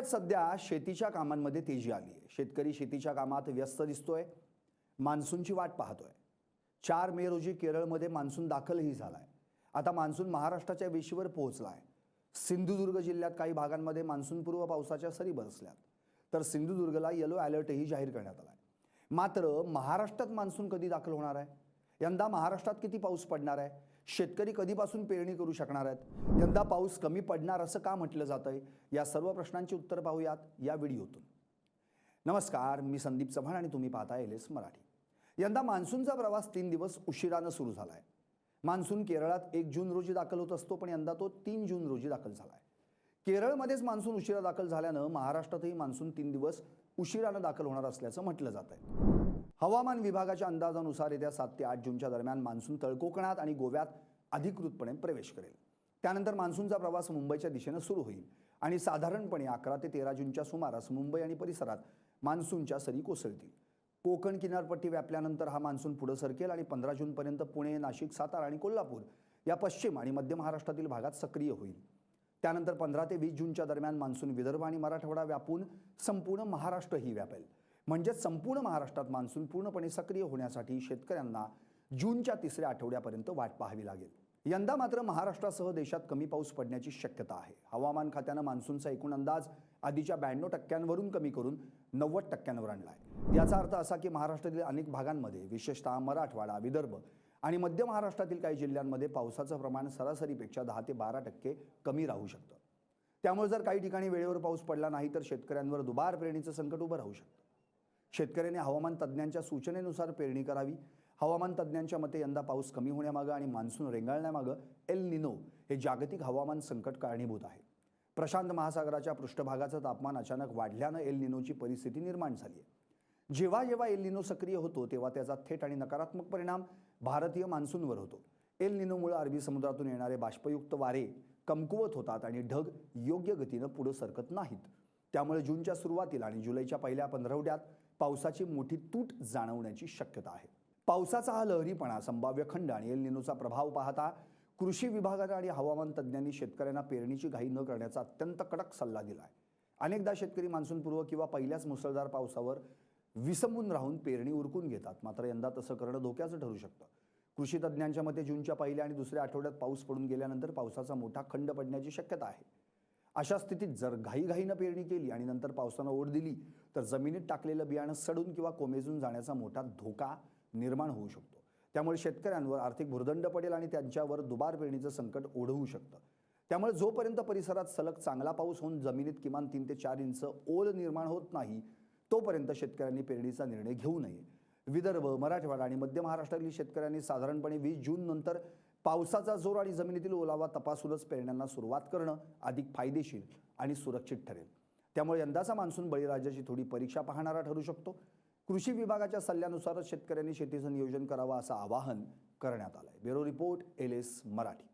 राज्यात सध्या शेतीच्या कामांमध्ये तेजी आली आहे। शेतकरी शेतीच्या कामात व्यस्त दिसतोय, मान्सूनची वाट पाहतोय। 4 मे रोजी केरळमध्ये मान्सून दाखलही झालाय। आता मान्सून महाराष्ट्राच्या वेशीवर पोहोचलाय। सिंधुदुर्ग जिल्ह्यात काही भागांमध्ये मान्सूनपूर्व पावसाच्या सरी बरसल्यात, तर सिंधुदुर्गला येलो अलर्टही जाहीर करण्यात आलाय। मात्र महाराष्ट्रात मान्सून कधी दाखल होणार आहे? यंदा महाराष्ट्रात किती पाऊस पडणार आहे? शेतकरी कधीपासून पेरणी करू शकणार आहेत? यंदा पाऊस कमी पडणार असं का म्हटलं जातंय? या सर्व प्रश्नांची उत्तर पाहूयात या व्हिडिओतून। नमस्कार, मी संदीप चव्हाण आणि तुम्ही पाहताय एलएस मराठी। यंदा मान्सूनचा प्रवास 3 दिवस उशिराने सुरू झालाय। मान्सून केरळात 1 जून रोजी दाखल होत असतो, पण यंदा तो 3 जून रोजी दाखल झालाय। केरळमध्येच मान्सून उशिरा दाखल झाल्यानं महाराष्ट्रातही मान्सून 3 दिवस उशिराने दाखल होणार असल्याचं म्हटलं जातंय। हवामान विभागाच्या अंदाजानुसार येत्या 7 ते 8 जूनच्या दरम्यान मान्सून तळकोकणात आणि गोव्यात अधिकृतपणे प्रवेश करेल। त्यानंतर मान्सूनचा प्रवास मुंबईच्या दिशेने सुरू होईल आणि साधारणपणे 11 ते 13 जूनच्या सुमारास मुंबई आणि परिसरात मान्सूनच्या सरी कोसळतील। कोकण किनारपट्टी व्यापल्यानंतर हा मान्सून पुढे सरकेल आणि 15 जूनपर्यंत पुणे, नाशिक, सातारा आणि कोल्हापूर या पश्चिम आणि मध्य महाराष्ट्रातील भागात सक्रिय होईल। त्यानंतर 15 ते 20 जूनच्या दरम्यान मान्सून विदर्भ आणि मराठवाडा व्यापून संपूर्ण महाराष्ट्रही व्यापेल। म्हणजे संपूर्ण महाराष्ट्रात मान्सून पूर्णपणे सक्रिय होण्यासाठी शेतकऱ्यांना जूनच्या 3ऱ्या आठवड्यापर्यंत वाट पाहावी लागेल। यंदा मात्र महाराष्ट्रासह देशात कमी पाऊस पडण्याची शक्यता आहे। हवामान खात्याने मान्सूनचा एकूण अंदाज आधीच्या 92% वरून कमी करून 90% वर आणलाय। याचा अर्थ असा की महाराष्ट्रातील अनेक भागांमध्ये, विशेषतः मराठवाडा, विदर्भ आणि मध्य महाराष्ट्रातील काही जिल्ह्यांमध्ये पावसाचं प्रमाण सरासरीपेक्षा 10 ते 12% कमी राहू शकतं। त्यामुळे जर काही ठिकाणी वेळेवर पाऊस पडला नाही तर शेतकऱ्यांवर दुबार पेरणीचं संकट उभं राहू शकतं। शेतकऱ्यांनी हवामान तज्ज्ञांच्या सूचनेनुसार पेरणी करावी। हवामान तज्ज्ञांच्या मते यंदा पाऊस कमी होण्यामागे आणि मान्सून रेंगाळण्यामागे एल निनो हे जागतिक हवामान संकट कारणीभूत आहे। प्रशांत महासागराच्या पृष्ठभागाचं तापमान अचानक वाढल्याने एल निनोची परिस्थिती निर्माण झाली आहे। जेव्हा जेव्हा एल निनो सक्रिय होतो तेव्हा त्याचा थेट आणि नकारात्मक परिणाम भारतीय मान्सूनवर होतो। एल निनोमुळे अरबी समुद्रातून येणारे बाष्पयुक्त वारे कमकुवत होतात आणि ढग योग्य गतीने पुढे सरकत नाहीत। त्यामुळे जूनच्या सुरुवातीला आणि जुलैच्या पहिल्या पंधरवड्यात पावसाची मोठी तूट जाणवण्याची शक्यता आहे। पावसाचा हा लहरीपणा, संभाव्य खंड आणि एल निनोचा प्रभाव पाहता कृषी विभागाने आणि हवामान तज्ज्ञांनी शेतकऱ्यांना पेरणीची घाई न करण्याचा अत्यंत कडक सल्ला दिला आहे। अनेकदा शेतकरी मान्सूनपूर्व किंवा पहिल्याच मुसळधार पावसावर विसंबून राहून पेरणी उरकून घेतात, मात्र यंदा तसं करणं धोक्याचं ठरू शकतं। कृषी तज्ज्ञांच्या मते जूनच्या पहिल्या आणि दुसऱ्या आठवड्यात पाऊस पडून गेल्यानंतर पावसाचा मोठा खंड पडण्याची शक्यता आहे। अशा स्थितीत जर घाईघाईनं पेरणी केली आणि नंतर पावसानं ओढ दिली तर जमिनीत टाकलेलं बियाणं सडून किंवा कोमेजून जाण्याचा मोठा धोका निर्माण होऊ शकतो। त्यामुळे शेतकऱ्यांवर आर्थिक भुर्दंड पडेल आणि त्यांच्यावर दुबार पेरणीचं संकट ओढवू शकतं। त्यामुळे जोपर्यंत परिसरात सलग चांगला पाऊस होऊन जमिनीत किमान 3 ते 4 इंच ओल निर्माण होत नाही तोपर्यंत शेतकऱ्यांनी पेरणीचा निर्णय घेऊ नये। विदर्भ, मराठवाडा आणि मध्य महाराष्ट्रातील शेतकऱ्यांनी साधारणपणे 20 जून नंतर पावसाचा जोर आणि जमिनीतील ओलावा तपासूनच पेरण्यांना सुरुवात करणं अधिक फायदेशीर आणि सुरक्षित ठरेल। त्यामुळे यंदाचा मान्सून बळीराजाची थोडी परीक्षा पाहणारा ठरू शकतो। कृषी विभागाच्या सल्ल्यानुसारच शेतकऱ्यांनी शेतीचं नियोजन करावं असं आवाहन करण्यात आलंय। Bureau report, LS Marathi.